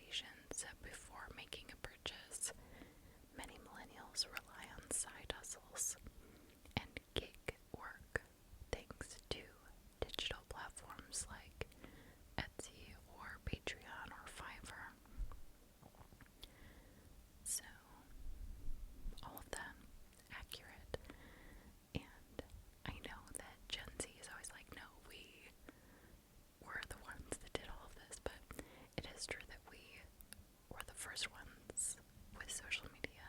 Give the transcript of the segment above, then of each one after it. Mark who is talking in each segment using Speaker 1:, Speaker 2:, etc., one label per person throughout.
Speaker 1: occasions before making a purchase. Many millennials rely on side hustles and gig work thanks to digital platforms like Etsy or Patreon or Fiverr. So, all of that accurate. And I know that Gen Z is always like, no, we were the ones that did all of this, but it is true that we were the first ones with social media,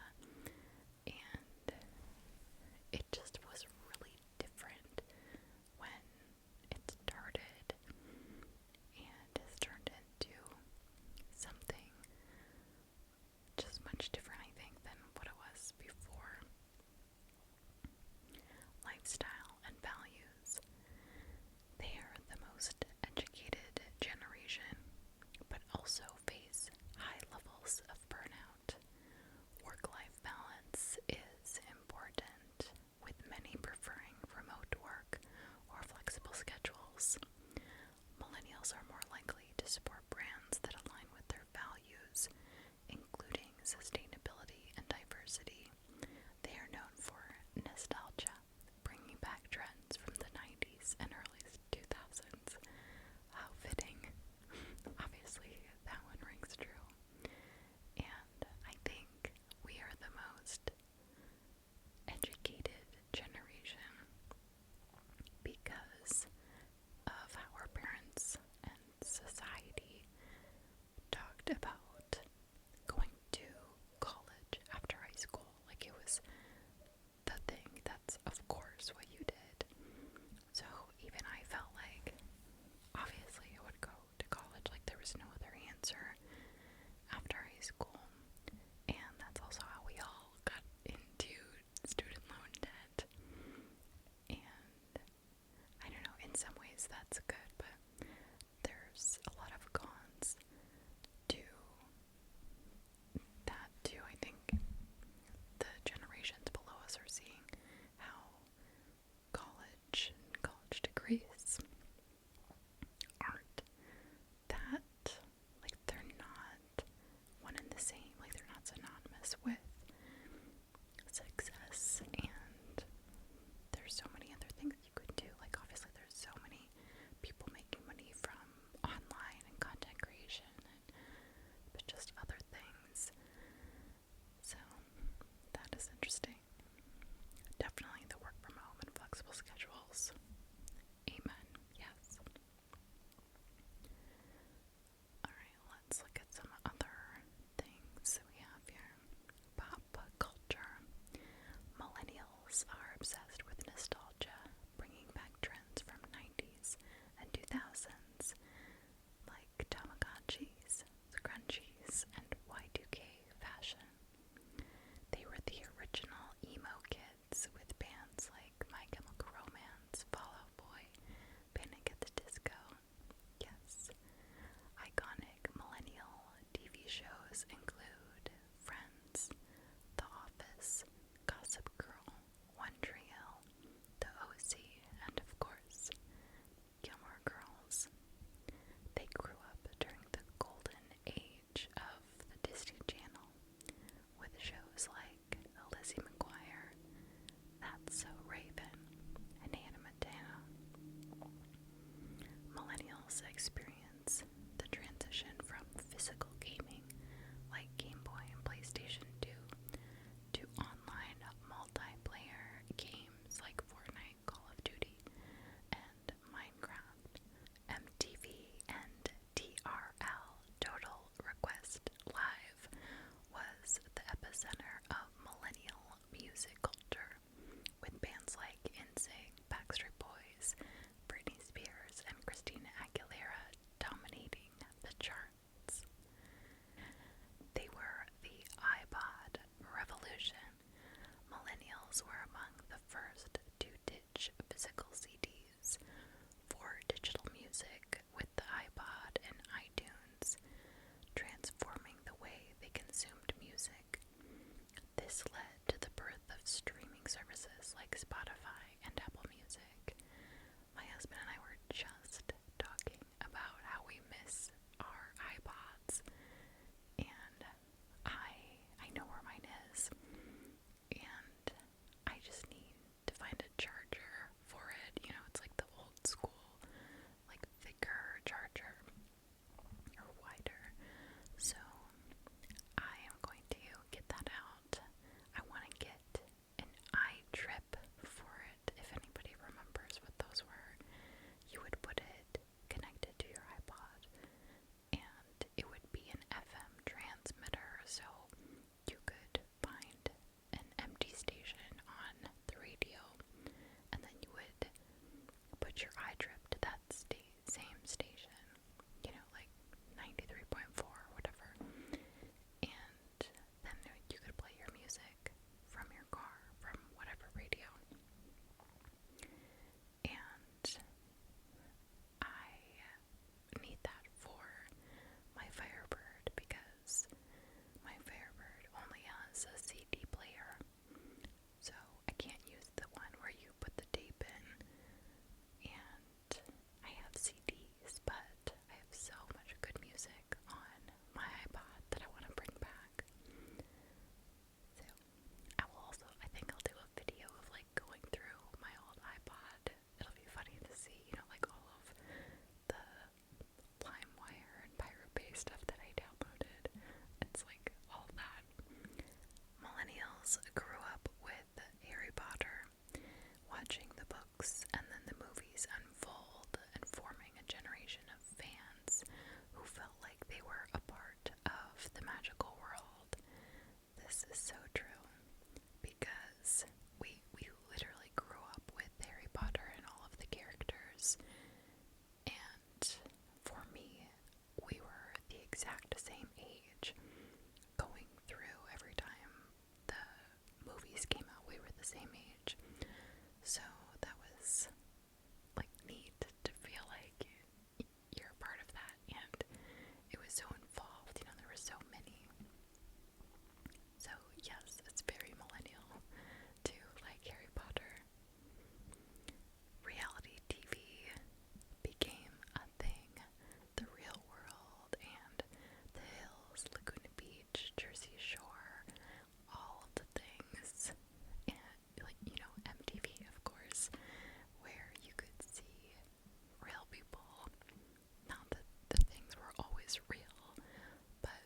Speaker 1: your iDrip to that same station, like 93.4 or whatever, and then you could play your music from your car, from whatever radio. And I need that for my Firebird because my Firebird only has a CD player, so I can't use the one where you put the tape in. And I have CDs, but I have so much good music on my iPod that I want to bring back. So I think I'll do a video of like going through my old iPod. It'll be funny to see, like all of the LimeWire and Pirate Bay stuff that I downloaded. It's like all that. Millennials grew up with Harry Potter, watching the books and then the movies unfold and forming a generation of fans who felt like they were a part of the magical world. This is so true because we literally grew up with Harry Potter and all of the characters, and for me, we were the exact same age going through every time the movies came out. We were the same age, so that was like neat to feel like you're a part of that, and it was so involved, there were so many. So yes, it's very millennial to like Harry Potter. Reality TV became a thing. The Real World and The Hills, Laguna Beach, Jersey Shore, all of the things. And MTV, of course, where you could see real people. Not that the things were always real, but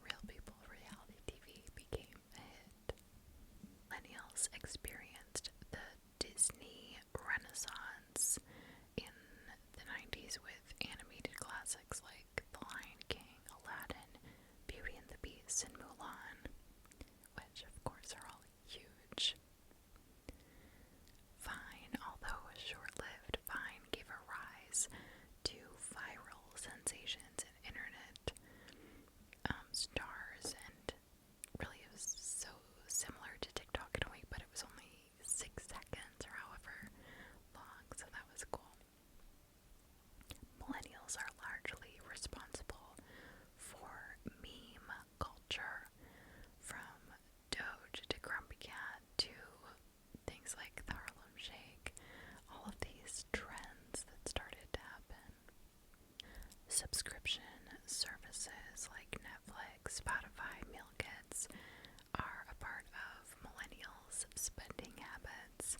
Speaker 1: real people, reality TV became a hit. Millennials experienced the Disney Renaissance in the 90s with animated classics like The Lion King, Aladdin, Beauty and the Beast, and Mulan, which of course are all huge. Vine, although short-lived, Vine gave a rise to viral sensations and internet stars, and really it was so similar to TikTok in a way, but it was only 6 seconds or however long, so that was cool. Millennials are largely responsible for meme culture, from Doge to Grumpy Cat to things like the Harlem Shake, all of these trends that started to happen. Subscription services like Netflix, Spotify, Meal Kits are a part of millennials' spending habits.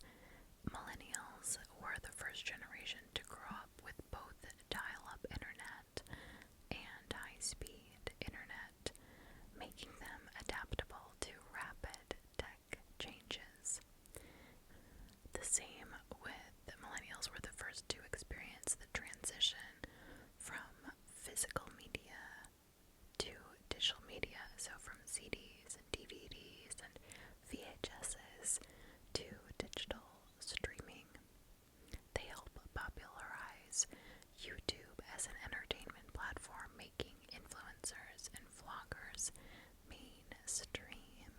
Speaker 1: Millennials were the first generation to grow up with both dial-up internet and high-speed internet, making them adaptable to rapid tech changes. The same with the millennials were the first to experience the transition from physical media to digital media, so from CDs and DVDs and VHSs to digital streaming. They help popularize YouTube as an entertainment platform, making influencers and vloggers mainstream.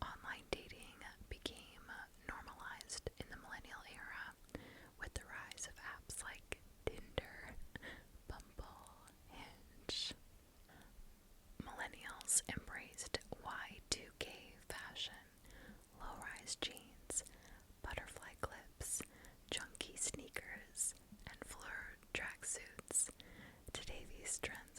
Speaker 1: Online dating became normalized in the millennial era with the rise of apps like Tinder, Bumble, Hinge. Millennials embraced Y2K fashion, low-rise jeans, butterfly clips, chunky sneakers, and fleur tracksuits. Today these trends